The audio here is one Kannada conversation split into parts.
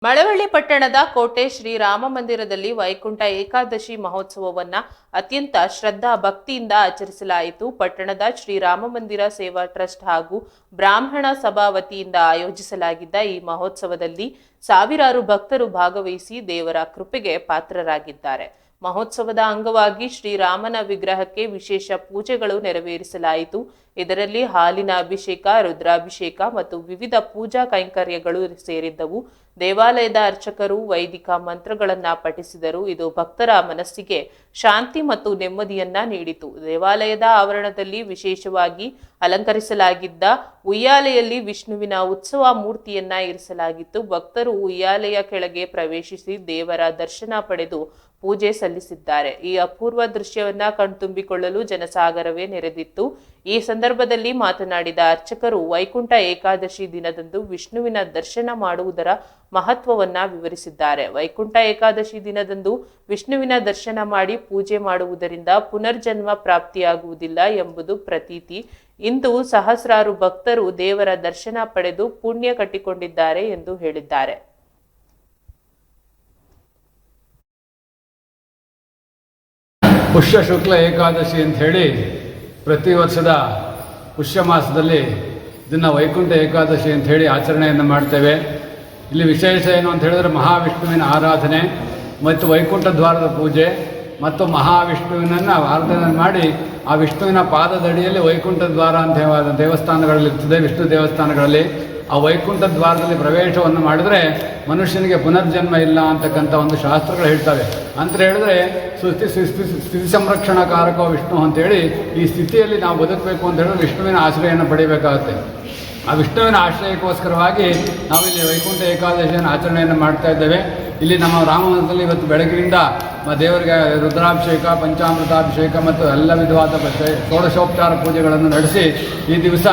ಮಳವಳ್ಳಿ ಪಟ್ಟಣದ ಕೋಟೆ ಶ್ರೀ ರಾಮ ಮಂದಿರದಲ್ಲಿ ವೈಕುಂಠ ಏಕಾದಶಿ ಮಹೋತ್ಸವವನ್ನ ಅತ್ಯಂತ ಶ್ರದ್ಧಾ ಭಕ್ತಿಯಿಂದ ಆಚರಿಸಲಾಯಿತು. ಪಟ್ಟಣದ ಶ್ರೀ ರಾಮ ಮಂದಿರ ಸೇವಾ ಟ್ರಸ್ಟ್ ಹಾಗೂ ಬ್ರಾಹ್ಮಣ ಸಭಾ ವತಿಯಿಂದ ಆಯೋಜಿಸಲಾಗಿದ್ದ ಈ ಮಹೋತ್ಸವದಲ್ಲಿ ಸಾವಿರಾರು ಭಕ್ತರು ಭಾಗವಹಿಸಿ ದೇವರ ಕೃಪೆಗೆ ಪಾತ್ರರಾಗಿದ್ದಾರೆ. ಮಹೋತ್ಸವದ ಅಂಗವಾಗಿ ಶ್ರೀರಾಮನ ವಿಗ್ರಹಕ್ಕೆ ವಿಶೇಷ ಪೂಜೆಗಳು ನೆರವೇರಿಸಲಾಯಿತು. ಇದರಲ್ಲಿ ಹಾಲಿನ ಅಭಿಷೇಕ, ರುದ್ರಾಭಿಷೇಕ ಮತ್ತು ವಿವಿಧ ಪೂಜಾ ಕೈಂಕರ್ಯಗಳು ಸೇರಿದ್ದವು. ದೇವಾಲಯದ ಅರ್ಚಕರು ವೈದಿಕ ಮಂತ್ರಗಳನ್ನ ಪಠಿಸಿದರು. ಇದು ಭಕ್ತರ ಮನಸ್ಸಿಗೆ ಶಾಂತಿ ಮತ್ತು ನೆಮ್ಮದಿಯನ್ನ ನೀಡಿತು. ದೇವಾಲಯದ ಆವರಣದಲ್ಲಿ ವಿಶೇಷವಾಗಿ ಅಲಂಕರಿಸಲಾಗಿದ್ದ ಉಯ್ಯಾಲೆಯಲ್ಲಿ ವಿಷ್ಣುವಿನ ಉತ್ಸವ ಮೂರ್ತಿಯನ್ನ ಇರಿಸಲಾಗಿತ್ತು. ಭಕ್ತರು ಉಯ್ಯಾಲೆಯ ಕೆಳಗೆ ಪ್ರವೇಶಿಸಿ ದೇವರ ದರ್ಶನ ಪಡೆದು ಪೂಜೆ ಸಲ್ಲಿಸಿದ್ದಾರೆ. ಈ ಅಪೂರ್ವ ದೃಶ್ಯವನ್ನ ಕಣ್ತುಂಬಿಕೊಳ್ಳಲು ಜನಸಾಗರವೇ ನೆರೆದಿತ್ತು. ಈ ಸಂದರ್ಭದಲ್ಲಿ ಮಾತನಾಡಿದ ಅರ್ಚಕರು ವೈಕುಂಠ ಏಕಾದಶಿ ದಿನದಂದು ವಿಷ್ಣುವಿನ ದರ್ಶನ ಮಾಡುವುದರ ಮಹತ್ವವನ್ನ ವಿವರಿಸಿದ್ದಾರೆ. ವೈಕುಂಠ ಏಕಾದಶಿ ದಿನದಂದು ವಿಷ್ಣುವಿನ ದರ್ಶನ ಮಾಡಿ ಪೂಜೆ ಮಾಡುವುದರಿಂದ ಪುನರ್ಜನ್ಮ ಪ್ರಾಪ್ತಿಯಾಗುವುದಿಲ್ಲ ಎಂಬುದು ಪ್ರತೀತಿ. ಇಂದು ಸಹಸ್ರಾರು ಭಕ್ತರು ದೇವರ ದರ್ಶನ ಪಡೆದು ಪುಣ್ಯ ಕಟ್ಟಿಕೊಂಡಿದ್ದಾರೆ ಎಂದು ಹೇಳಿದ್ದಾರೆ. ಪುಷ್ಯ ಶುಕ್ಲ ಏಕಾದಶಿ ಅಂತ ಹೇಳಿ ಪ್ರತಿ ವರ್ಷದ ಪುಷ್ಯ ಮಾಸದಲ್ಲಿ ಇದನ್ನು ವೈಕುಂಠ ಏಕಾದಶಿ ಅಂತ ಹೇಳಿ ಆಚರಣೆಯನ್ನು ಮಾಡ್ತೇವೆ. ಇಲ್ಲಿ ವಿಶೇಷ ಏನು ಅಂತ ಹೇಳಿದ್ರೆ ಮಹಾವಿಷ್ಣುವಿನ ಆರಾಧನೆ ಮತ್ತು ವೈಕುಂಠ ದ್ವಾರದ ಪೂಜೆ ಮತ್ತು ಮಹಾವಿಷ್ಣುವಿನನ್ನು ಆರಾಧನೆ ಮಾಡಿ ಆ ವಿಷ್ಣುವಿನ ಪಾದದಡಿಯಲ್ಲಿ ವೈಕುಂಠ ದ್ವಾರ ಅಂತ ದೇವಸ್ಥಾನಗಳಲ್ಲಿ ಇರ್ತದೆ. ವಿಷ್ಣು ದೇವಸ್ಥಾನಗಳಲ್ಲಿ ಆ ವೈಕುಂಠ ದ್ವಾರದಲ್ಲಿ ಪ್ರವೇಶವನ್ನು ಮಾಡಿದರೆ ಮನುಷ್ಯನಿಗೆ ಪುನರ್ಜನ್ಮ ಇಲ್ಲ ಅಂತಕ್ಕಂಥ ಒಂದು ಶಾಸ್ತ್ರಗಳು ಹೇಳ್ತವೆ. ಅಂತ ಹೇಳಿದ್ರೆ ಸ್ಥಿತಿ ಸಂರಕ್ಷಣಾಕಾರಕ ವಿಷ್ಣು ಅಂತೇಳಿ ಈ ಸ್ಥಿತಿಯಲ್ಲಿ ನಾವು ಬದುಕಬೇಕು ಅಂತ ಹೇಳಿದ್ರೆ ವಿಷ್ಣುವಿನ ಆಶ್ರಯವನ್ನು ಪಡೆಯಬೇಕಾಗುತ್ತೆ. ಆ ವಿಷ್ಣುವಿನ ಆಶ್ರಯಕ್ಕೋಸ್ಕರವಾಗಿ ನಾವಿಲ್ಲಿ ವೈಕುಂಠ ಏಕಾದಶಿಯನ್ನು ಆಚರಣೆಯನ್ನು ಮಾಡ್ತಾ ಇದ್ದೇವೆ. ಇಲ್ಲಿ ನಮ್ಮ ರಾಮಮಂದಿರದಲ್ಲಿ ಇವತ್ತು ಬೆಳಗಿನಿಂದ ದೇವರಿಗೆ ರುದ್ರಾಭಿಷೇಕ, ಪಂಚಾಮೃತಾಭಿಷೇಕ ಮತ್ತು ಎಲ್ಲ ವಿಧವಾದ ಷೋಡಶೋಪಚಾರ ಪೂಜೆಗಳನ್ನು ನಡೆಸಿ ಈ ದಿವಸ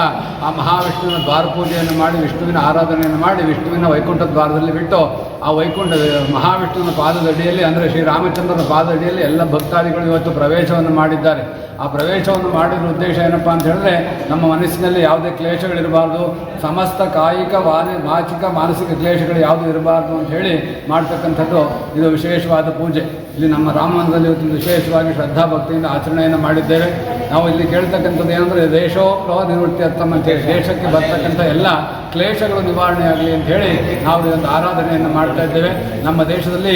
ಆ ಮಹಾವಿಷ್ಣುವಿನ ದ್ವಾರ ಪೂಜೆಯನ್ನು ಮಾಡಿ ವಿಷ್ಣುವಿನ ಆರಾಧನೆಯನ್ನು ಮಾಡಿ ವಿಷ್ಣುವಿನ ವೈಕುಂಠ ದ್ವಾರದಲ್ಲಿ ಬಿಟ್ಟು ಆ ವೈಕುಂಠ ಮಹಾವಿಷ್ಣುವಿನ ಪಾದದಡಿಯಲ್ಲಿ ಅಂದರೆ ಶ್ರೀರಾಮಚಂದ್ರನ ಪಾದದಡಿಯಲ್ಲಿ ಎಲ್ಲ ಭಕ್ತಾದಿಗಳು ಇವತ್ತು ಪ್ರವೇಶವನ್ನು ಮಾಡಿದ್ದಾರೆ. ಆ ಪ್ರವೇಶವನ್ನು ಮಾಡಿದ ಉದ್ದೇಶ ಏನಪ್ಪ ಅಂತ ಹೇಳಿದ್ರೆ ನಮ್ಮ ಮನಸ್ಸಿನಲ್ಲಿ ಯಾವುದೇ ಕ್ಲೇಶಗಳಿರಬಾರ್ದು, ಸಮಸ್ತ ಕಾಯಿಕ ವಾಚಿಕ ಮಾನಸಿಕ ಕ್ಲೇಶಗಳು ಯಾವುದು ಇರಬಾರ್ದು ಅಂತ ಹೇಳಿ ಮಾಡ್ತಕ್ಕಂಥದ್ದು ಇದು ವಿಶೇಷವಾದ ಪೂಜೆ. ಇಲ್ಲಿ ನಮ್ಮ ರಾಮಮಂದಿರದಲ್ಲಿ ಇವತ್ತು ವಿಶೇಷವಾಗಿ ಶ್ರದ್ಧಾ ಭಕ್ತಿಯಿಂದ ಆಚರಣೆಯನ್ನು ಮಾಡಿದ್ದೇವೆ. ನಾವು ಇಲ್ಲಿ ಕೇಳ್ತಕ್ಕಂಥದ್ದು ಏನಂದರೆ ದೇಶೋಪ್ಲವ ನಿವೃತ್ತ್ಯರ್ಥಂ ಅಂತೇಳಿ ದೇಶಕ್ಕೆ ಬರ್ತಕ್ಕಂಥ ಎಲ್ಲ ಕ್ಲೇಶಗಳು ನಿವಾರಣೆಯಾಗಲಿ ಅಂತ ಹೇಳಿ ನಾವು ಇದೊಂದು ಆರಾಧನೆಯನ್ನು ಮಾಡ್ತಾ ಇದ್ದೇವೆ. ನಮ್ಮ ದೇಶದಲ್ಲಿ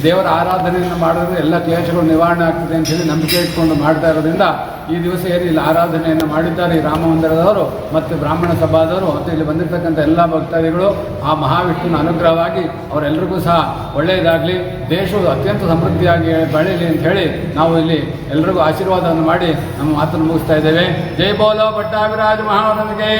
ದೇವರ ಆರಾಧನೆಯನ್ನು ಮಾಡಿದ್ರೆ ಎಲ್ಲ ಕ್ಲೇಶಗಳು ನಿವಾರಣೆ ಆಗ್ತದೆ ಅಂತ ಹೇಳಿ ನಂಬಿಕೆ ಇಟ್ಕೊಂಡು ಮಾಡ್ತಾ ಇರೋದ್ರಿಂದ ಈ ದಿವಸ ಏನಿಲ್ಲ ಆರಾಧನೆಯನ್ನು ಮಾಡಿದ್ದಾರೆ ಈ ರಾಮ ಮಂದಿರದವರು ಮತ್ತು ಬ್ರಾಹ್ಮಣ ಸಭಾದವರು ಮತ್ತು ಇಲ್ಲಿ ಬಂದಿರತಕ್ಕಂಥ ಎಲ್ಲ ಭಕ್ತಾದಿಗಳು ಆ ಮಹಾವಿಷ್ಣುವಿನ ಅನುಗ್ರಹವಾಗಿ ಅವರೆಲ್ಲರಿಗೂ ಸಹ ಒಳ್ಳೆಯದಾಗಲಿ, ದೇಶವು ಅತ್ಯಂತ ಸಮೃದ್ಧಿಯಾಗಿ ಬೆಳೀಲಿ ಅಂತ ಹೇಳಿ ನಾವು ಇಲ್ಲಿ ಎಲ್ಲರಿಗೂ ಆಶೀರ್ವಾದವನ್ನು ಮಾಡಿ ನಮ್ಮ ಮಾತನ್ನು ಮುಗಿಸ್ತಾ ಇದ್ದೇವೆ. ಜೈ ಬೋಲೋ ಪಟ್ಟಾಭಿರಾಜ ಮಹಾರಾಜನಿಗೆ.